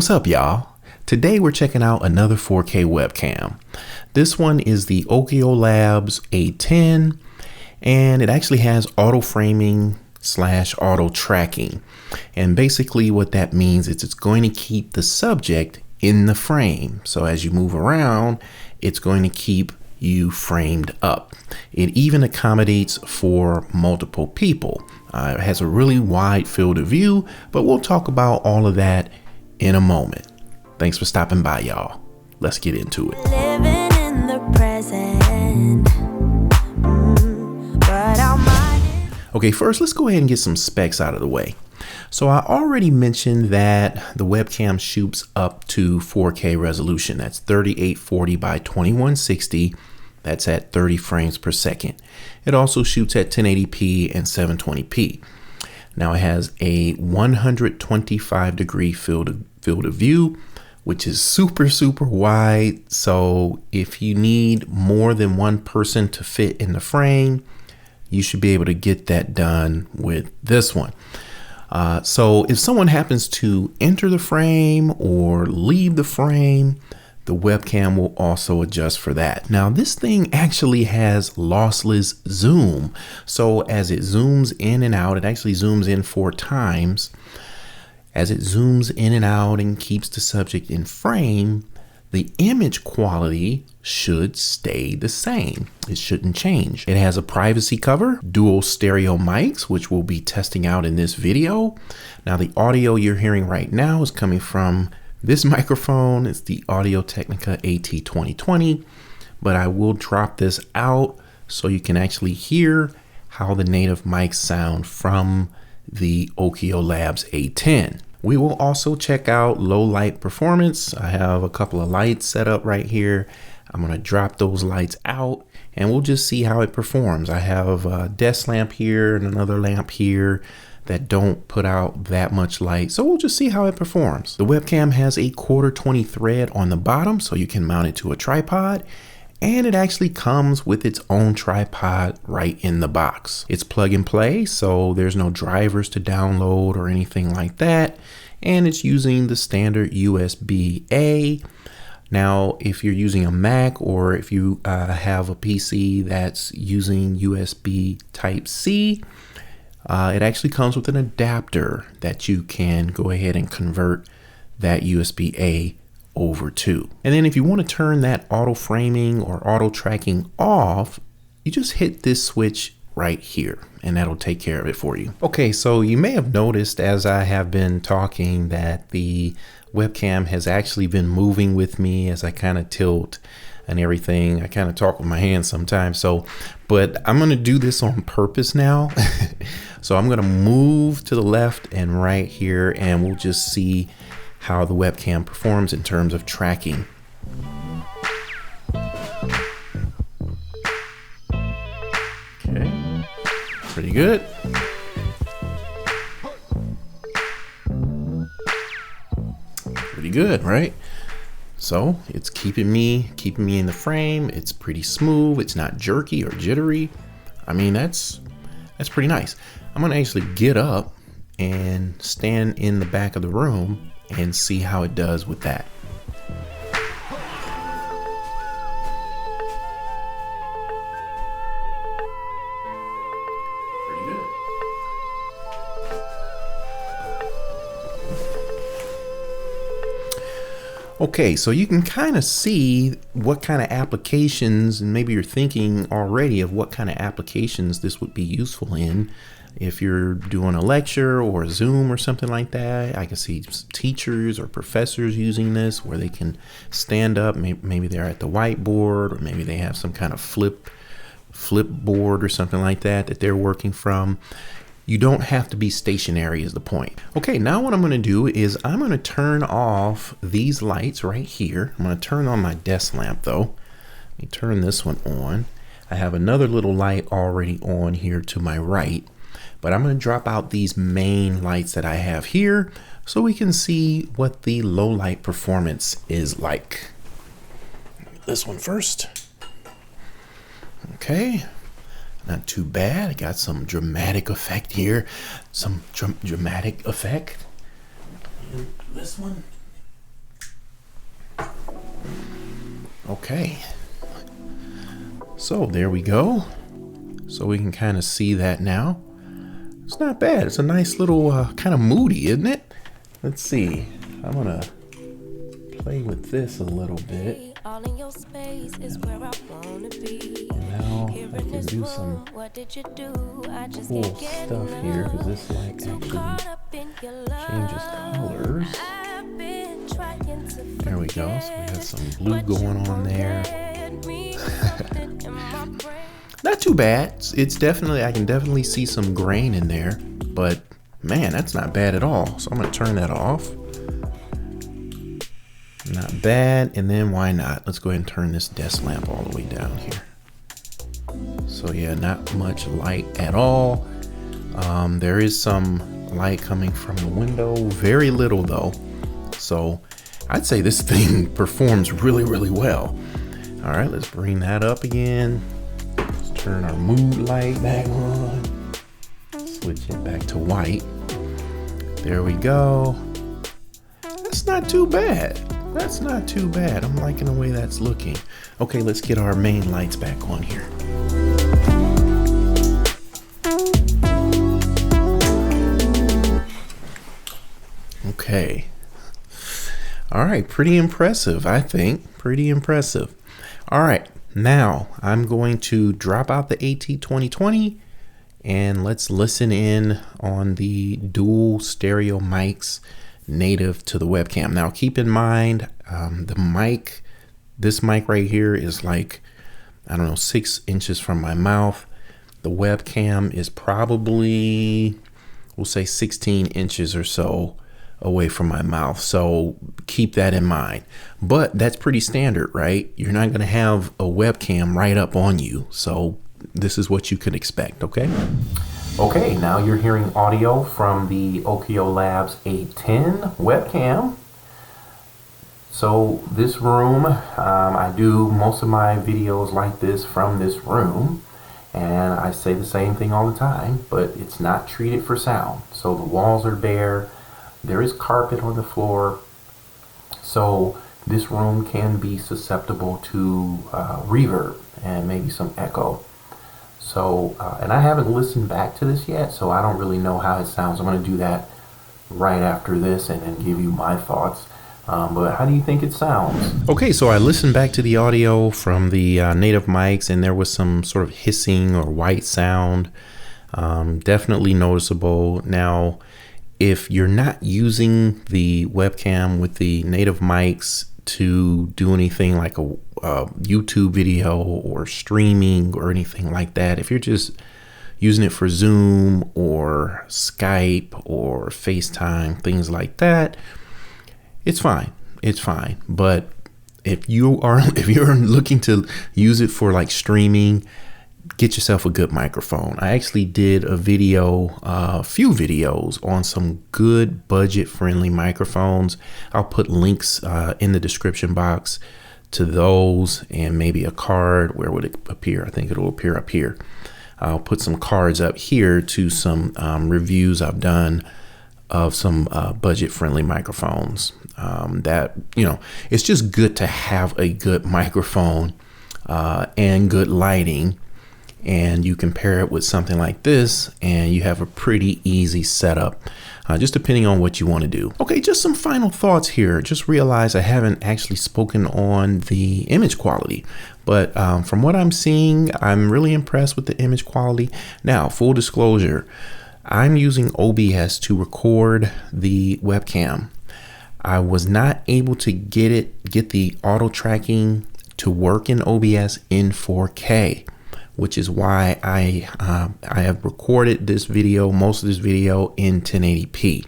What's up, y'all? Today we're checking out another 4K webcam. This one is the OKIOLABS A10, and it actually has auto framing / auto tracking. And basically what that means is it's going to keep the subject in the frame. So as you move around, it's going to keep you framed up. It even accommodates for multiple people. It has a really wide field of view, but we'll talk about all of that in a moment. Thanks for stopping by, y'all. Let's get into it. Living in the present, but our mind. Okay, first let's go ahead and get some specs out of the way. So I already mentioned that the webcam shoots up to 4K resolution. That's 3840 by 2160. That's at 30 frames per second. It also shoots at 1080p and 720p. Now it has a 125 degree field of view, which is super wide. So if you need more than one person to fit in the frame, you should be able to get that done with this one. So if someone happens to enter the frame or leave the frame, the webcam will also adjust for that. Now this thing actually has lossless zoom. So as it zooms in and out, it actually zooms in 4 times. As it zooms in and out and keeps the subject in frame, the image quality should stay the same. It shouldn't change. It has a privacy cover, dual stereo mics, which we'll be testing out in this video. Now the audio you're hearing right now is coming from this microphone. It's the Audio-Technica AT2020, but I will drop this out so you can actually hear how the native mics sound from the OKIOLABS A10. We will also check out low light performance. I have a couple of lights set up right here. I'm gonna drop those lights out and we'll just see how it performs. I have a desk lamp here and another lamp here that don't put out that much light. So we'll just see how it performs. The webcam has a 1/4-20 thread on the bottom so you can mount it to a tripod. And it actually comes with its own tripod right in the box. It's plug and play, so there's no drivers to download or anything like that. And it's using the standard USB-A. Now, if you're using a Mac or if you have a PC that's using USB Type-C, it actually comes with an adapter that you can go ahead and convert that USB-A over to. And then if you want to turn that auto framing or auto tracking off, you just hit this switch right here and that'll take care of it for you. Okay, so you may have noticed as I have been talking that the webcam has actually been moving with me as I kind of tilt and everything. I kind of talk with my hands sometimes, but I'm going to do this on purpose now. So I'm going to move to the left and right here and we'll just see how the webcam performs in terms of tracking. Okay, pretty good. Pretty good, right? So it's keeping me in the frame. It's pretty smooth. It's not jerky or jittery. I mean, that's pretty nice. I'm gonna actually get up and stand in the back of the room and see how it does with that. Pretty good. Okay, so you can kind of see what kind of applications, and maybe you're thinking already of what kind of applications this would be useful in. If you're doing a lecture or a Zoom or something like that, I can see teachers or professors using this where they can stand up. Maybe they're at the whiteboard, or maybe they have some kind of flip board or something like that they're working from. You don't have to be stationary is the point. Okay, now what I'm going to do is I'm going to turn off these lights right here. I'm going to turn on my desk lamp though. Let me turn this one on. I have another little light already on here to my right. But I'm going to drop out these main lights that I have here so we can see what the low light performance is like. This one first. Okay, not too bad. I got some dramatic effect here. Some dramatic effect. And this one. Okay. So there we go. So we can kind of see that now. It's not bad. It's a nice little kind of moody, isn't it? Let's see. I'm gonna play with this a little bit. Now I can do some cool stuff here because this light actually changes colors. There we go. So we got some blue going on there. Not too bad. It's definitely, I can definitely see some grain in there, but man, that's not bad at all. So I'm gonna turn that off. Not bad. And then why not? Let's go ahead and turn this desk lamp all the way down here. So yeah, not much light at all. There is some light coming from the window, very little though. So I'd say this thing performs really, really well. All right, let's bring that up again. Let's turn our mood light back on. Switch it back to white. There we go. That's not too bad. That's not too bad. I'm liking the way that's looking. Okay, let's get our main lights back on here. Okay. All right, pretty impressive, I think. Pretty impressive. All right, now I'm going to drop out the AT2020 and let's listen in on the dual stereo mics native to the webcam. Now keep in mind, the mic, this mic right here is like, I don't know, 6 inches from my mouth. The webcam is probably, we'll say 16 inches or so away from my mouth. So keep that in mind. But that's pretty standard, right? You're not going to have a webcam right up on you. So this is what you could expect, okay? Okay, now you're hearing audio from the OKIOLABS A10 webcam. So this room, I do most of my videos like this from this room. And I say the same thing all the time, but it's not treated for sound. So the walls are bare. There is carpet on the floor, so this room can be susceptible to reverb and maybe some echo. So, and I haven't listened back to this yet, so I don't really know how it sounds. I'm going to do that right after this and then give you my thoughts. But how do you think it sounds? Okay, so I listened back to the audio from the native mics, and there was some sort of hissing or white sound, definitely noticeable. Now, if you're not using the webcam with the native mics to do anything like a YouTube video or streaming or anything like that, if you're just using it for Zoom or Skype or FaceTime, things like that, it's fine. It's fine. But if you're looking to use it for like streaming, get yourself a good microphone. I actually did a video, a few videos on some good budget-friendly microphones. I'll put links in the description box to those and maybe a card. Where would it appear? I think it'll appear up here. I'll put some cards up here to some reviews I've done of some budget-friendly microphones. That, you know, it's just good to have a good microphone and good lighting. And you compare it with something like this and you have a pretty easy setup, just depending on what you want to do. Okay, just some final thoughts here. Just realized I haven't actually spoken on the image quality, but from what I'm seeing, I'm really impressed with the image quality. Now, full disclosure, I'm using OBS to record the webcam. I was not able to get the auto tracking to work in OBS in 4K. Which is why I have recorded this video, most of this video in 1080p.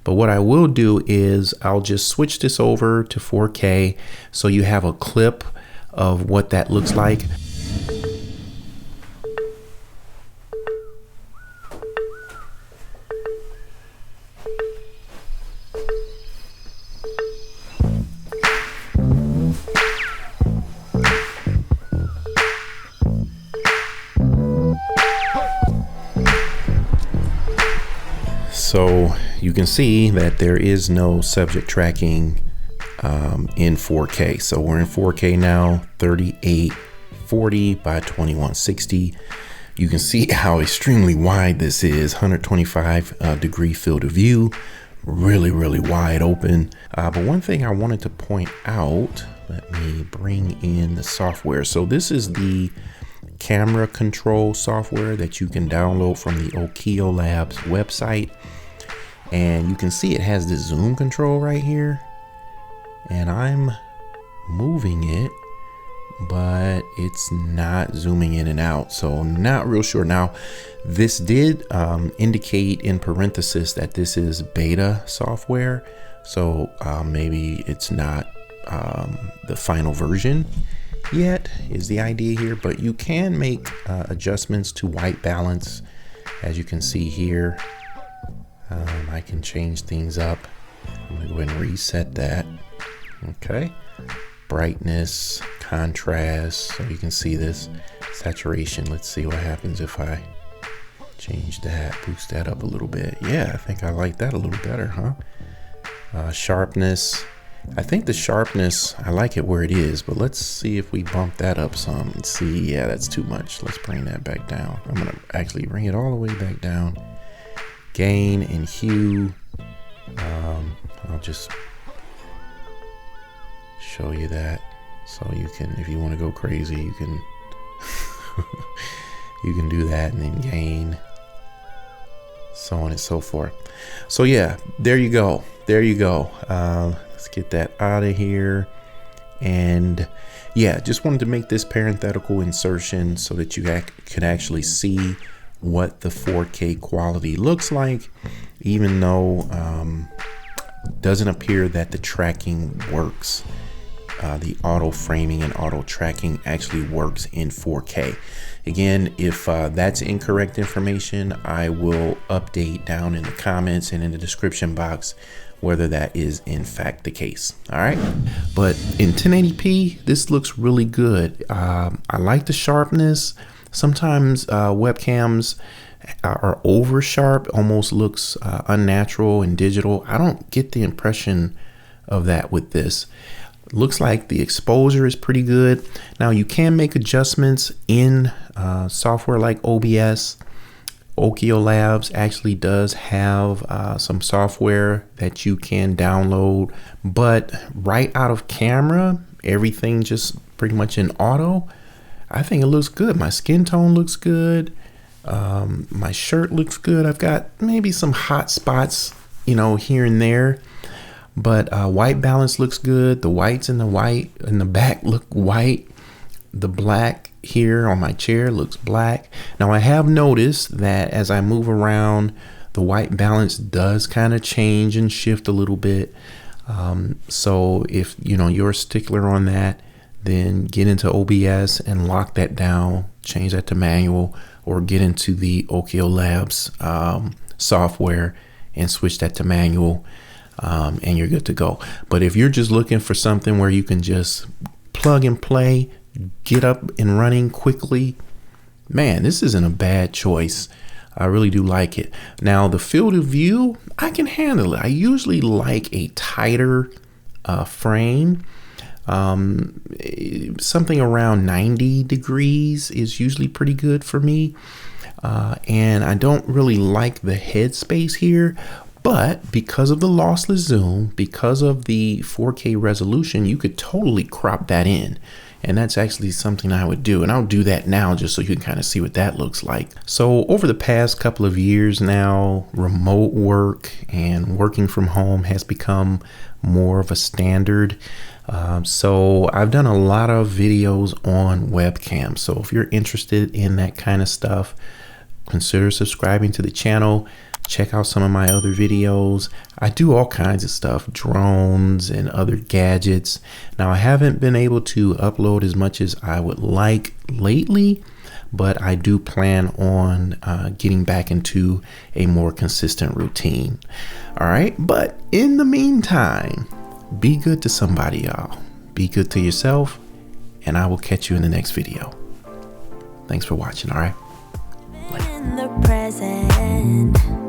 But what I will do is I'll just switch this over to 4K so you have a clip of what that looks like. So you can see that there is no subject tracking in 4K. So we're in 4K now, 3840 by 2160. You can see how extremely wide this is, 125 degree field of view, really wide open. But one thing I wanted to point out, let me bring in the software. So this is the camera control software that you can download from the OKIOLABS website. And you can see it has this zoom control right here. And I'm moving it, but it's not zooming in and out, so not real sure. Now this did indicate in parenthesis that this is beta software, so maybe it's not the final version yet is the idea here, but you can make adjustments to white balance. As you can see here, I can change things up. I'm gonna go ahead and reset that. Okay, brightness, contrast, so you can see this saturation. Let's see what happens if I change that, boost that up a little bit. Yeah, I think I like that a little better, huh? Sharpness, I think the sharpness, I like it where it is, but let's see if we bump that up some and see. Yeah, that's too much. Let's bring that back down. I'm gonna actually bring it all the way back down. Gain and hue, I'll just show you that, so you can, if you want to go crazy, you can you can do that, and then gain, so on and so forth. So yeah, there you go. Let's get that out of here. And yeah, just wanted to make this parenthetical insertion so that you could actually see what the 4K quality looks like, even though doesn't appear that the tracking works. The auto framing and auto tracking actually works in 4K. Again, if that's incorrect information, I will update down in the comments and in the description box whether that is in fact the case. All right, but in 1080p, this looks really good. I like the sharpness. Sometimes webcams are over sharp, almost looks unnatural and digital. I don't get the impression of that with this. Looks like the exposure is pretty good. Now you can make adjustments in software like OBS. OKIOLABS actually does have some software that you can download, but right out of camera, everything just pretty much in auto. I think it looks good. My skin tone looks good. My shirt looks good. I've got maybe some hot spots, you know, here and there. But white balance looks good. The whites in the back look white. The black here on my chair looks black. Now I have noticed that as I move around, the white balance does kind of change and shift a little bit. So if you're a stickler on that, then get into OBS and lock that down, change that to manual, or get into the OKIOLABS software and switch that to manual. And you're good to go. But if you're just looking for something where you can just plug and play, get up and running quickly, man, this isn't a bad choice. I really do like it. Now the field of view, I can handle it. I usually like a tighter frame. Something around 90 degrees is usually pretty good for me. And I don't really like the headspace here. But because of the lossless zoom, because of the 4K resolution, you could totally crop that in. And that's actually something I would do. And I'll do that now just so you can kind of see what that looks like. So over the past couple of years now, remote work and working from home has become more of a standard. So I've done a lot of videos on webcam. So if you're interested in that kind of stuff, consider subscribing to the channel. Check out some of my other videos. I do all kinds of stuff, drones and other gadgets. Now I haven't been able to upload as much as I would like lately, but I do plan on getting back into a more consistent routine. All right, but in the meantime, be good to somebody, y'all. Be good to yourself, and I will catch you in the next video. Thanks for watching, all right? In the present.